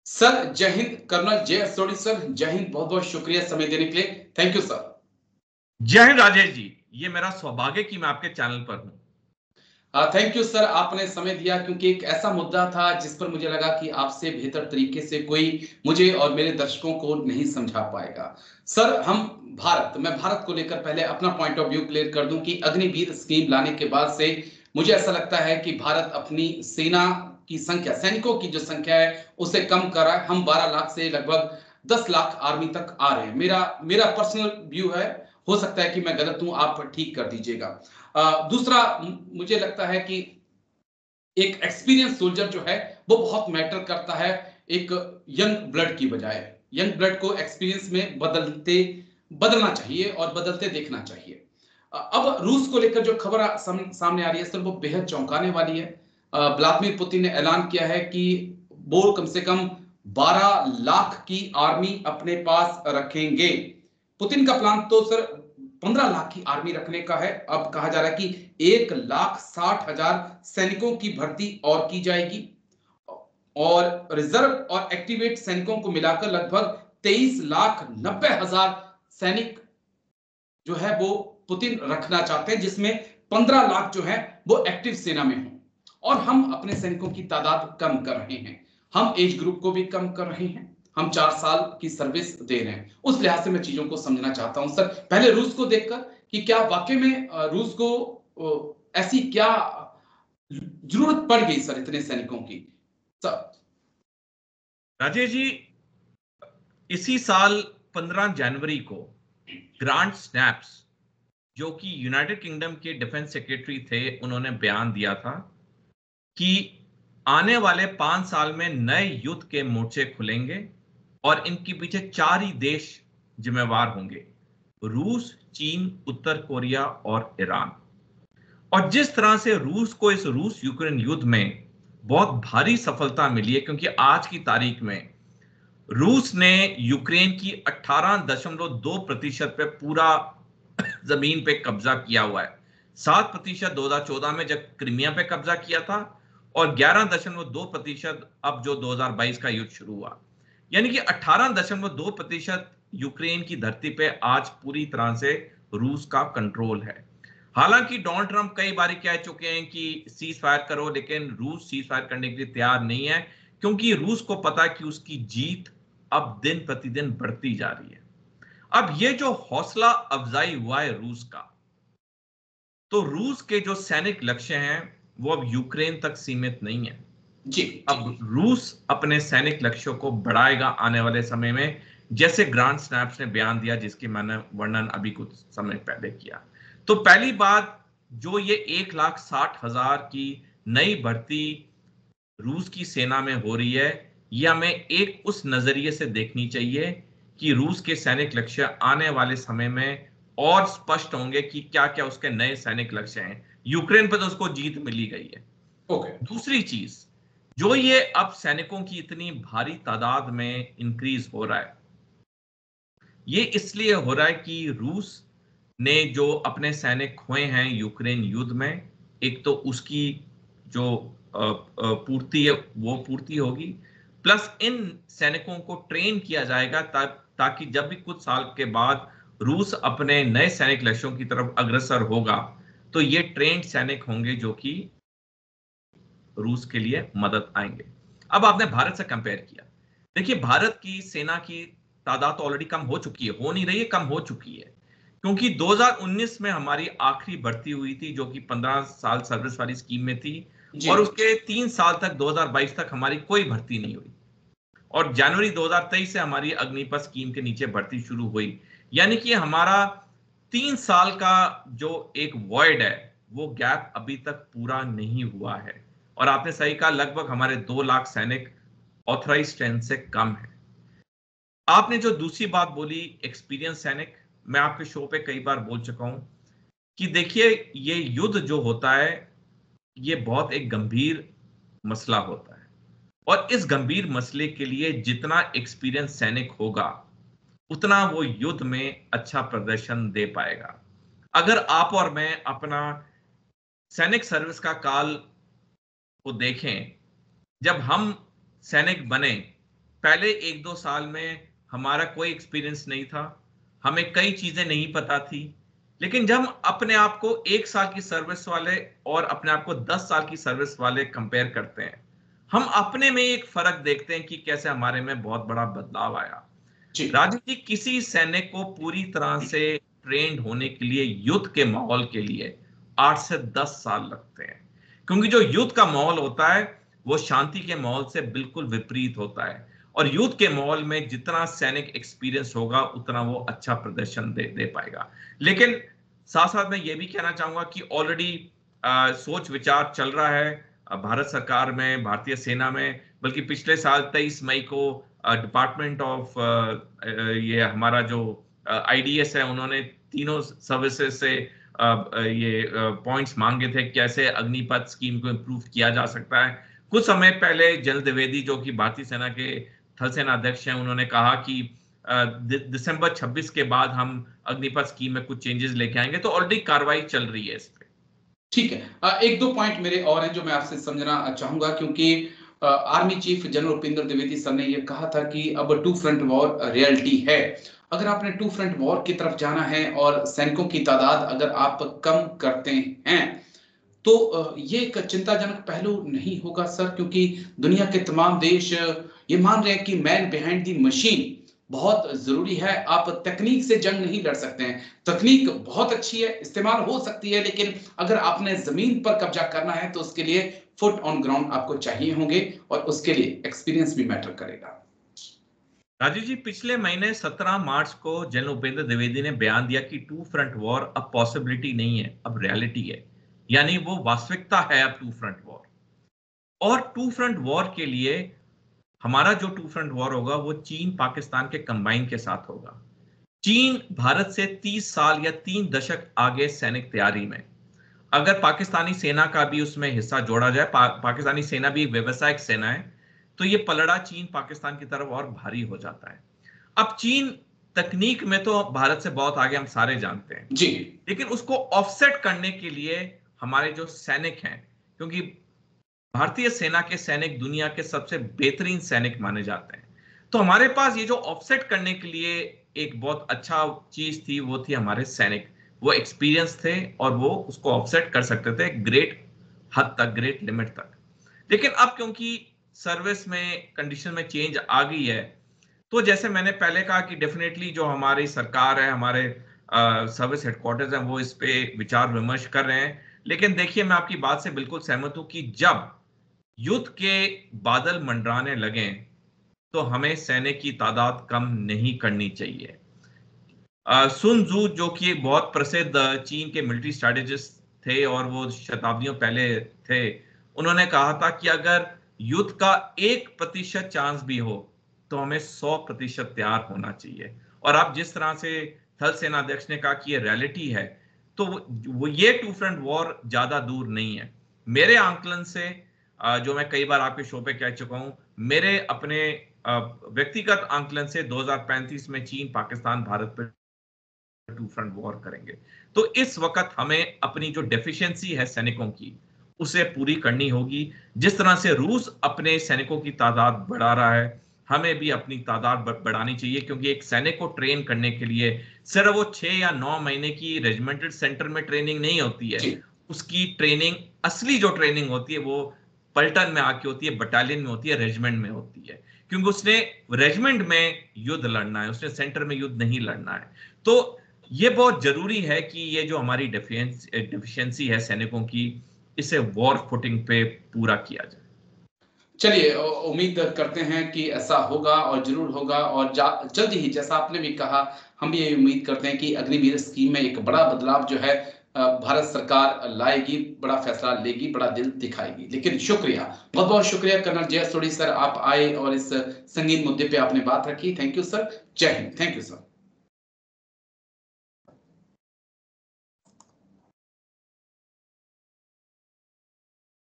Sir जय Hind. Colonel जे सोडी sir, जय हिंद। बहुत बहुत शुक्रिया समय देने के लिए। Thank you sir. जय हिंद राजेश जी, ये मेरा सौभाग्य कि मैं आपके चैनल पर हूं। थैंक यू सर, आपने समय दिया क्योंकि एक ऐसा मुद्दा था जिस पर मुझे लगा कि आपसे बेहतर तरीके से कोई मुझे और मेरे दर्शकों को नहीं समझा पाएगा। सर मैं भारत को लेकर पहले अपना पॉइंट ऑफ व्यू क्लियर कर दूं कि अग्निवीर स्कीम लाने के बाद से मुझे ऐसा लगता है कि भारत अपनी सेना की संख्या, सैनिकों की जो संख्या है उसे कम कर रहा है। हम 12 लाख से लगभग 10 लाख आर्मी तक आ रहे हैं। मेरा मेरा पर्सनल व्यू है, हो सकता है कि मैं गलत हूं, आप ठीक कर दीजिएगा। दूसरा, मुझे लगता है कि एक एक्सपीरियंस सोल्जर जो है वो बहुत मैटर करता है एक यंग ब्लड की बजाय। यंग ब्लड को एक्सपीरियंस में बदलना चाहिए और बदलते देखना चाहिए। अब रूस को लेकर जो खबर सामने आ रही है सर, वो बेहद चौंकाने वाली है। व्लादिमीर पुतिन ने ऐलान किया है कि वो कम से कम 12 लाख की आर्मी अपने पास रखेंगे। पुतिन का प्लान तो सर 15 लाख की आर्मी रखने का है। अब कहा जा रहा है कि 1,60,000 सैनिकों की भर्ती और की जाएगी और रिजर्व और एक्टिवेट सैनिकों को मिलाकर लगभग 23,90,000 सैनिक जो है वो पुतिन रखना चाहते हैं, जिसमें 15 लाख जो है वो एक्टिव सेना में हो। और हम अपने सैनिकों की तादाद कम कर रहे हैं, हम एज ग्रुप को भी कम कर रहे हैं, हम 4 साल की सर्विस दे रहे हैं। उस लिहाज से मैं चीजों को समझना चाहता हूं सर, पहले रूस को देखकर कि क्या वाकई में रूस को ऐसी क्या जरूरत पड़ गई सर इतने सैनिकों की सर। राजेश जी, इसी साल 15 जनवरी को ग्रांट स्नैप्स, जो कि यूनाइटेड किंगडम के डिफेंस सेक्रेटरी थे, उन्होंने बयान दिया था कि आने वाले 5 साल में नए युद्ध के मोर्चे खुलेंगे और इनके पीछे 4 ही देश जिम्मेवार होंगे: रूस, चीन, उत्तर कोरिया और ईरान। और जिस तरह से रूस को इस रूस यूक्रेन युद्ध में बहुत भारी सफलता मिली है, क्योंकि आज की तारीख में रूस ने यूक्रेन की 18.2% पे पूरा जमीन पे कब्जा किया हुआ है। 7% 2014 में जब क्रीमिया पे कब्जा किया था और 11.2% अब जो 2022 का युद्ध शुरू हुआ। यानी कि 18.2% यूक्रेन की धरती पे आज पूरी तरह से रूस का कंट्रोल है। हालांकि डोनाल्ड ट्रंप कई बार कह चुके हैं कि सीज फायर करो, लेकिन रूस सीज फायर करने के लिए तैयार नहीं है, क्योंकि रूस को पता है कि उसकी जीत अब दिन प्रतिदिन बढ़ती जा रही है। अब ये जो हौसला अफजाई हुआ है रूस का, तो रूस के जो सैनिक लक्ष्य हैं वो अब यूक्रेन तक सीमित नहीं है। जी, अब रूस अपने सैनिक लक्ष्यों को बढ़ाएगा आने वाले समय में, जैसे ग्रांट स्नैप्स ने बयान दिया, जिसकी मैंने वर्णन अभी कुछ समय पहले किया। तो पहली बात, जो ये 1,60,000 की नई भर्ती रूस की सेना में हो रही है, यह हमें एक उस नजरिए से देखनी चाहिए कि रूस के सैनिक लक्ष्य आने वाले समय में और स्पष्ट होंगे कि क्या क्या उसके नए सैनिक लक्ष्य हैं। यूक्रेन पर तो उसको जीत मिली गई है। ओके। दूसरी चीज, जो ये अब सैनिकों की इतनी भारी तादाद में इंक्रीज हो रहा है, ये इसलिए हो रहा है कि रूस ने जो अपने सैनिक खोए हैं यूक्रेन युद्ध में, एक तो उसकी जो पूर्ति है वो पूर्ति होगी, प्लस इन सैनिकों को ट्रेन किया जाएगा ताकि जब भी कुछ साल के बाद रूस अपने नए सैनिक लक्ष्यों की तरफ अग्रसर होगा, तो ये ट्रेंड सैनिक होंगे जो कि रूस के लिए मदद आएंगे। अब आपने भारत से कंपेयर किया, देखिए भारत की सेना की तादाद तो ऑलरेडी कम हो चुकी है, हो नहीं रही है, कम हो चुकी है, क्योंकि 2019 में हमारी आखिरी भर्ती हुई थी जो कि 15 साल सर्विस वाली स्कीम में थी, जी, और उसके 3 साल तक 2022 तक हमारी कोई भर्ती नहीं हुई, और जनवरी 2023 से हमारी अग्निपथ स्कीम के नीचे भर्ती शुरू हुई। यानी कि हमारा 3 साल का जो एक वॉइड है, वो गैप अभी तक पूरा नहीं हुआ है। और आपने सही कहा, लगभग हमारे 2 लाख सैनिक ऑथराइज स्ट्रेंथ से कम है। आपने जो दूसरी बात बोली, एक्सपीरियंस सैनिक, मैं आपके शो पे कई बार बोल चुका हूं कि देखिए ये युद्ध जो होता है, ये बहुत एक गंभीर मसला होता है, और इस गंभीर मसले के लिए जितना एक्सपीरियंस सैनिक होगा, उतना वो युद्ध में अच्छा प्रदर्शन दे पाएगा। अगर आप और मैं अपना सैनिक सर्विस का काल को देखें, जब हम सैनिक बने पहले 1-2 साल में हमारा कोई एक्सपीरियंस नहीं था, हमें कई चीजें नहीं पता थी, लेकिन जब हम अपने आप को 1 साल की सर्विस वाले और अपने आप को 10 साल की सर्विस वाले कंपेयर करते हैं, हम अपने में एक फर्क देखते हैं कि कैसे हमारे में बहुत बड़ा बदलाव आया। राजू जी, किसी सैनिक को पूरी तरह से ट्रेंड होने के लिए युद्ध के माहौल के लिए 8 से 10 साल लगते हैं, क्योंकि जो युद्ध का माहौल होता है वो शांति के माहौल से बिल्कुल विपरीत होता है, और युद्ध के माहौल में जितना सैनिक एक्सपीरियंस होगा उतना वो अच्छा प्रदर्शन दे पाएगा। लेकिन साथ साथ मैं ये भी कहना चाहूंगा कि ऑलरेडी सोच विचार चल रहा है भारत सरकार में, भारतीय सेना में, बल्कि पिछले साल 23 मई को डिपार्टमेंट ऑफ ये हमारा जो IDS है, उन्होंने तीनों सर्विसेज से ये पॉइंट्स मांगे थे कैसे अग्निपथ स्कीम को इम्प्रूव किया जा सकता है। कुछ समय पहले जनरल द्विवेदी जो कि भारतीय सेना के थल सेना अध्यक्ष हैं, उन्होंने कहा कि दिसंबर 26 के बाद हम अग्निपथ स्कीम में कुछ चेंजेस लेके आएंगे, तो ऑलरेडी कार्रवाई चल रही है इस पे। ठीक है, एक दो पॉइंट मेरे और हैं जो मैं आपसे समझना चाहूंगा, क्योंकि army chief general Upendra Dwivedi sir ने यह कहा था कि अब 2 फ्रंट वॉर रियलिटी है। अगर आपने 2 फ्रंट वॉर की तरफ जाना है और सैनिकों की तादाद अगर आप कम करते हैं तो ये एक चिंताजनक पहलू नहीं होगा सर, क्योंकि दुनिया के तमाम देश ये मान रहे हैं कि मैन बिहाइंड द मशीन बहुत जरूरी है। आप तकनीक से जंग नहीं लड़ सकते हैं, तकनीक बहुत अच्छी है, इस्तेमाल हो सकती है, लेकिन अगर आपने जमीन पर कब्जा करना है तो उसके लिए फुट ऑन ग्राउंड आपको चाहिए होंगे, और उसके लिए एक्सपीरियंस भी मैटर करेगा। राजीव जी, पिछले महीने 17 मार्च को जनरल उपेंद्र द्विवेदी ने बयान दिया कि 2 फ्रंट वॉर अब पॉसिबिलिटी नहीं है, अब रियलिटी है, यानी वो वास्तविकता है अब 2 फ्रंट वॉर। और 2 फ्रंट वॉर के लिए हमारा जो 2 फ्रंट वॉर होगा वो चीन पाकिस्तान के कंबाइन के साथ होगा। चीन भारत से 30 साल या 3 दशक आगे सैनिक तैयारी में, अगर पाकिस्तानी सेना का भी उसमें हिस्सा जोड़ा जाए, पाकिस्तानी सेना भी एक व्यावसायिक सेना है, तो ये पलड़ा चीन पाकिस्तान की तरफ और भारी हो जाता है। अब चीन तकनीक में तो भारत से बहुत आगे, हम सारे जानते हैं जी, लेकिन उसको ऑफसेट करने के लिए हमारे जो सैनिक हैं, क्योंकि भारतीय सेना के सैनिक दुनिया के सबसे बेहतरीन सैनिक माने जाते हैं, तो हमारे पास ये जो ऑफसेट करने के लिए एक बहुत अच्छा चीज थी वो थी हमारे सैनिक। वो एक्सपीरियंस थे और वो उसको ऑफसेट कर सकते थे ग्रेट हद तक, ग्रेट लिमिट तक। लेकिन अब क्योंकि सर्विस में कंडीशन में चेंज आ गई है, तो जैसे मैंने पहले कहा कि डेफिनेटली जो हमारी सरकार है, हमारे सर्विस हेडक्वार्टर्स हैं, वो इस पे विचार विमर्श कर रहे हैं। लेकिन देखिए, मैं आपकी बात से बिल्कुल सहमत हूं कि जब युद्ध के बादल मंडराने लगे तो हमें सैनिक की तादाद कम नहीं करनी चाहिए। सुन जू जो कि एक बहुत प्रसिद्ध चीन के मिलिट्री स्ट्रेटेजिस्ट थे और वो शताब्दियों पहले थे, उन्होंने कहा था कि अगर युद्ध का 1% चांस भी हो तो हमें 100% तैयार होना चाहिए। और आप जिस तरह से थल सेना अध्यक्ष ने कहा कि ये रियलिटी है, तो वो ये 2 फ्रंट वॉर ज्यादा दूर नहीं है। मेरे आंकलन से, जो मैं कई बार आपके शो पे कह चुका हूं, मेरे अपने व्यक्तिगत आंकलन से 2035 में चीन पाकिस्तान भारत पर 2 फ्रंट वॉर करेंगे। तो इस वक्त हमें अपनी जो डेफिशिएंसी है सैनिकों की, उसे पूरी करनी होगी। जिस तरह से रूस अपने सैनिकों की तादाद बढ़ा रहा है, हमें भी अपनी तादाद बढ़ानी चाहिए, क्योंकि एक सैनिक को ट्रेन करने के लिए सिर्फ वो 6 या 9 महीने की रेजिमेंटल सेंटर में ट्रेनिंग नहीं होती है। उसकी ट्रेनिंग, असली जो ट्रेनिंग होती है, वो पलटन में आके होती है, बटालियन में होती है, रेजिमेंट में होती है, क्योंकि उसने रेजिमेंट में युद्ध लड़ना है, उसने सेंटर में युद्ध नहीं लड़ना है। तो ये बहुत जरूरी है कि ये जो हमारी डेफिशिएंसी है सैनिकों की, इसे वॉर फुटिंग पे पूरा किया जाए। चलिए, उम्मीद करते हैं कि ऐसा होगा और जरूर होगा, और जल्दी ही, जैसा आपने भी कहा, हम भी ये उम्मीद करते हैं कि अग्निवीर स्कीम में एक बड़ा बदलाव जो है भारत सरकार लाएगी, बड़ा फैसला लेगी, बड़ा दिल दिखाएगी। लेकिन शुक्रिया, बहुत बहुत शुक्रिया कर्नल जय सोढ़ी सर, आप आए और इस संगीन मुद्दे पे आपने बात रखी। थैंक यू सर, जय हिंद। Thank you sir.